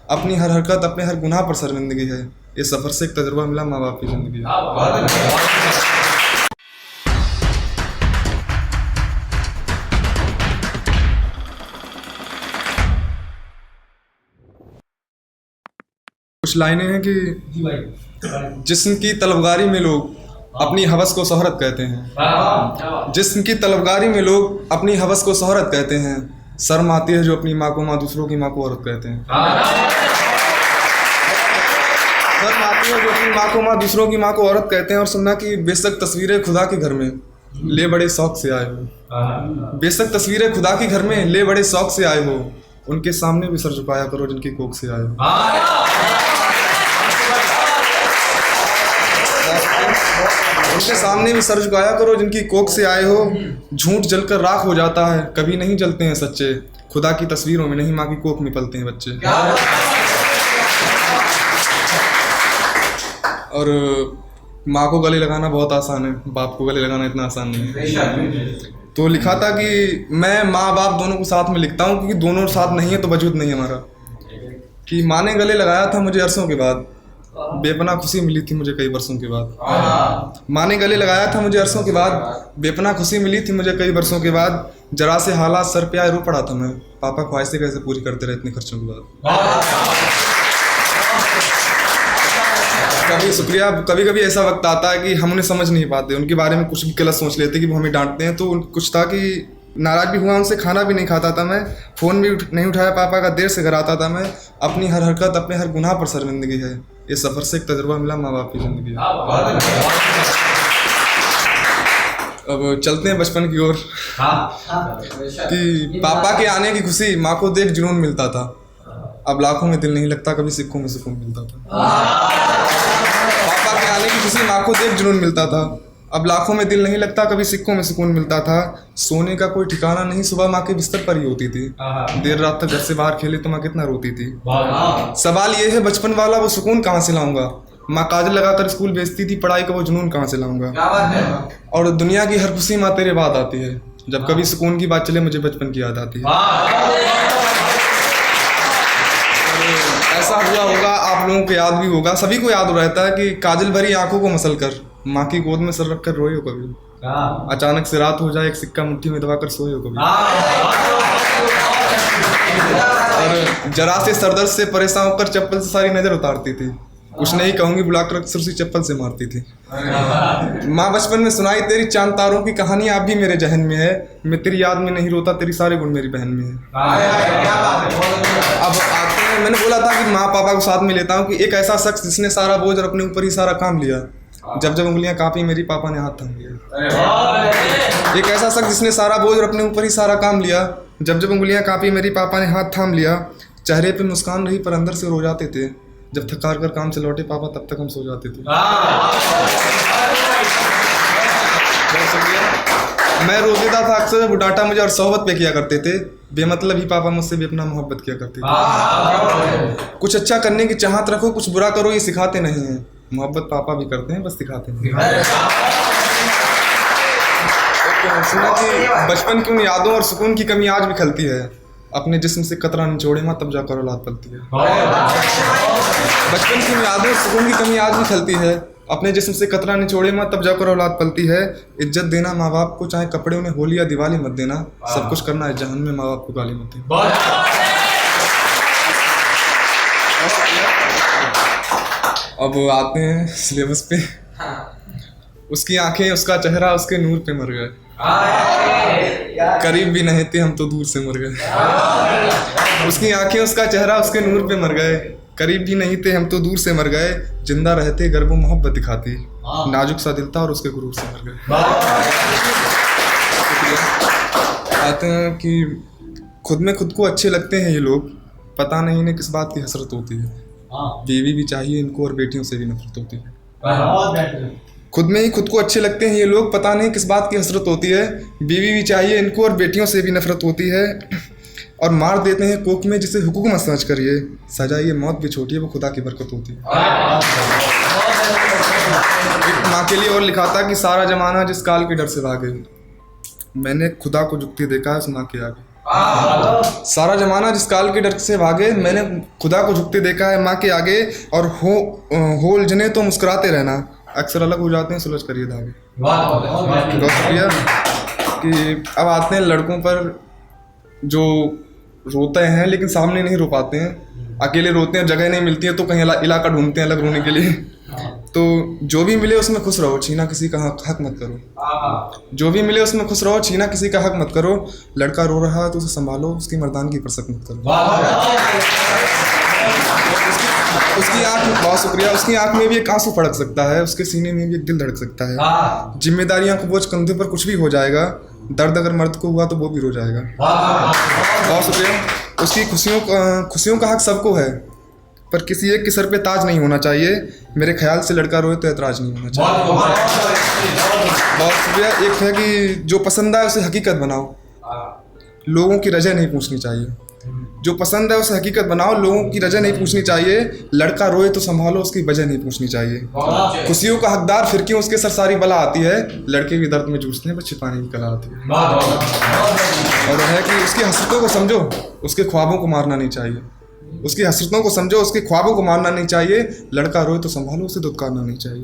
अपनी हर हरकत अपने हर गुनाह पर शर्मिंदगी है। इस सफ़र से एक तजुर्बा मिला माँ बाप की ज़िंदगी है। कुछ लाइनें हैं कि जिस्म की तलबगारी में लोग अपनी हवस को शोहरत कहते हैं। जिस्म की तलबगारी में लोग अपनी हवस को शोहरत कहते हैं। शर्म आती है जो अपनी माँ को माँ दूसरों की माँ को औरत कहते हैं। शर्म आती है जो अपनी माँ को माँ दूसरों की माँ को औरत कहते हैं। और सुनना कि बेशक तस्वीरें खुदा के घर में ले बड़े शौक से आए हो। बेशक तस्वीरें खुदा के घर में ले बड़े शौक से आए हो। उनके सामने भी सर झुकाया करो जिनकी कोख से आए हो। उनके सामने भी सर झुकाया करो जिनकी कोख से आए हो। झूठ जलकर राख हो जाता है, कभी नहीं जलते हैं सच्चे। खुदा की तस्वीरों में नहीं माँ की कोख में पलते हैं बच्चे। और माँ को गले लगाना बहुत आसान है, बाप को गले लगाना इतना आसान नहीं है। तो लिखा था कि मैं माँ बाप दोनों को साथ में लिखता हूँ, क्योंकि दोनों साथ नहीं है तो वजूद नहीं हमारा। कि माँ ने गले लगाया था मुझे अरसों के बाद, बेपनाह खुशी मिली थी मुझे कई वर्षों के बाद। माँ ने गले लगाया था मुझे अरसों के बाद, बेपनाह खुशी मिली थी मुझे कई वर्षों के बाद। जरा से हालात सर पे आए रो पड़ा था मैं, पापा ख्वाहिशें कैसे पूरी करते रहे इतने खर्चों के बाद। कभी शुक्रिया, कभी कभी ऐसा वक्त आता है कि हम उन्हें समझ नहीं पाते, उनके बारे में कुछ भी गलत सोच लेते कि वो हमें डांटते हैं। तो कुछ था कि नाराज़ भी हुआ उनसे, खाना भी नहीं खाता था मैं, फ़ोन भी नहीं उठाया पापा का, देर से घर आता था मैं। अपनी हर हरकत अपने हर गुनाह पर शर्मिंदगी है। इस सफ़र से एक तजुर्बा मिला माँ बाप की ज़िंदगी है। अब चलते हैं बचपन की ओर। कि पापा के आने की खुशी माँ को देख जुनून मिलता था। अब लाखों में दिल नहीं लगता, कभी सिक्कों में सुकून मिलता था। पापा के आने की खुशी माँ को देख जुनून मिलता था। अब लाखों में दिल नहीं लगता, कभी सिक्कों में सुकून मिलता था। सोने का कोई ठिकाना नहीं, सुबह माँ के बिस्तर पर ही होती थी। देर रात तक घर से बाहर खेले तो माँ कितना रोती थी। सवाल ये है बचपन वाला वो सुकून कहाँ से लाऊंगा। माँ काजल लगाकर स्कूल भेजती थी, पढ़ाई का वो जुनून कहाँ से लाऊंगा। और दुनिया की हर खुशी माँ तेरे बाद आती है। जब कभी सुकून की बात चले मुझे बचपन की याद आती है। ऐसा हुआ होगा, आप लोगों को याद भी होगा, सभी को याद रहता है कि काजल भरी आंखों को मसल कर माँ की गोद में सर रख कर रोए हो कभी। अचानक से रात हो जाए, एक सिक्का मुट्ठी में दबाकर सोए हो कभी। और जरा से सरदर्द से परेशान होकर चप्पल से सारी नजर उतारती थी। कुछ नहीं कहूंगी, बुलाकर अक्सर उसी चप्पल से मारती थी। माँ बचपन में सुनाई तेरी चांद तारों की कहानी आप भी मेरे जहन में है। मैं तेरी याद में नहीं रोता, तेरी सारे गुण मेरी बहन में है। अब आते हैं, मैंने बोला था कि माँ पापा को साथ में लेता हूँ कि एक ऐसा शख्स जिसने सारा बोझ और अपने ऊपर ही सारा काम लिया। जब जब उंगलियां कांपी मेरी पापा ने हाथ थाम लिया। एक ऐसा शख्स जिसने सारा बोझ और अपने ऊपर ही सारा काम लिया। जब जब उंगलियां कांपी मेरी पापा ने हाथ थाम लिया। चेहरे पे मुस्कान रही पर अंदर से रो जाते थे। जब थकार कर काम से लौटे पापा तब तक हम सो जाते थे। मैं रोता था अक्सर, वो डांटा मुझे और सोहबत पे किया करते थे। बेमतलब ही पापा मुझसे बेपनाह मोहब्बत किया करते थे। कुछ अच्छा करने की चाहत रखो, कुछ बुरा करो ये सिखाते नहीं हैं। मोहब्बत पापा भी करते हैं, बस सिखाते नहीं। सुना कि बचपन की उन यादों और सुकून की कमी आज भी खलती है। अपने जिस्म से कतरा निचोड़े माँ तब जाकर औलाद पलती है। बचपन की उन यादों और सुकून की कमी आज भी खलती है। अपने जिस्म से कतरा निचोड़े माँ तब जाकर औलाद पलती है। इज्जत देना माँ बाप को, चाहे कपड़े उन्हें होली या दिवाली मत देना। सब कुछ करना है जहन में, माँ बाप को गाली मत देना। अब आते हैं सिलेबस पे। उसकी आंखें उसका चेहरा उसके नूर पे मर गए। करीब भी नहीं थे हम तो दूर से मर गए। उसकी आंखें उसका चेहरा उसके नूर पे मर गए। करीब भी नहीं थे हम तो दूर से मर गए। जिंदा रहते गर्व मोहब्बत दिखाती, नाजुक सा दिल था और उसके गुरूर से मर गए। आते हैं कि खुद में खुद को अच्छे लगते हैं ये लोग, पता नहीं इन्हें किस बात की हसरत होती है। बीवी भी चाहिए इनको और बेटियों से भी नफरत होती है। खुद में ही खुद को अच्छे लगते हैं ये लोग, पता नहीं किस बात की हसरत होती है। बीवी भी चाहिए इनको और बेटियों से भी नफरत होती है। और मार देते हैं कोख में जिसे हुकूक मत समझ करिए। सजा ये मौत भी छोटी है, वो खुदा की बरकत होती है। एक माँ के लिए और लिखा था कि सारा जमाना जिस काल के डर से भागे, मैंने खुदा को झुकते देखा है उस माँ के आगे। सारा जमाना जिस काल के डर से भागे, मैंने खुदा को झुकते देखा है माँ के आगे, और हो उलझने तो मुस्कुराते रहना, अक्सर अलग हो जाते हैं सुलझ कर ये धागे। बहुत शुक्रिया। कि अब आते हैं लड़कों पर जो रोते हैं लेकिन सामने नहीं रो पाते हैं, अकेले रोते हैं, जगह नहीं मिलती है तो कहीं इलाका ढूंढते हैं अलग रोने के लिए। तो जो भी मिले उसमें खुश रहो, छीना किसी का हक मत करो। जो भी मिले उसमें खुश रहो, छीना किसी का हक मत करो। लड़का रो रहा है तो उसे संभालो, उसकी मर्दानगी पर शक मत करो। उसकी आंख, बहुत शुक्रिया, उसकी आंख में भी एक आंसू फड़क सकता है, उसके सीने में भी एक दिल धड़क सकता है। जिम्मेदारियां को बोझ कंधे पर कुछ भी हो जाएगा, दर्द अगर मर्द को हुआ तो वो भी रो जाएगा। बहुत शुक्रिया। उसकी खुशियों का हक सबको है, पर किसी एक के सर पे ताज नहीं होना चाहिए। मेरे ख्याल से लड़का रोए तो ऐतराज नहीं होना चाहिए। बहुत शुक्रिया। एक है कि जो पसंद आए उसे हकीकत बनाओ, लोगों की रजा नहीं पूछनी चाहिए। जो पसंद है उसे हकीकत बनाओ, लोगों की रजा नहीं पूछनी चाहिए। लड़का रोए तो संभालो, उसकी वजह नहीं पूछनी चाहिए। खुशियों का हकदार फिर क्यों उसके सर सारी बला आती है, लड़के भी दर्द में जूझते हैं पर छिपाने की कला आती है। और है कि उसकी हसरतों को समझो, उसके ख्वाबों को मारना नहीं चाहिए। उसकी हसरतों को समझो, उसके ख्वाबों को मारना नहीं चाहिए। लड़का रोए तो संभालो, उसे दुत्कारना नहीं चाहिए।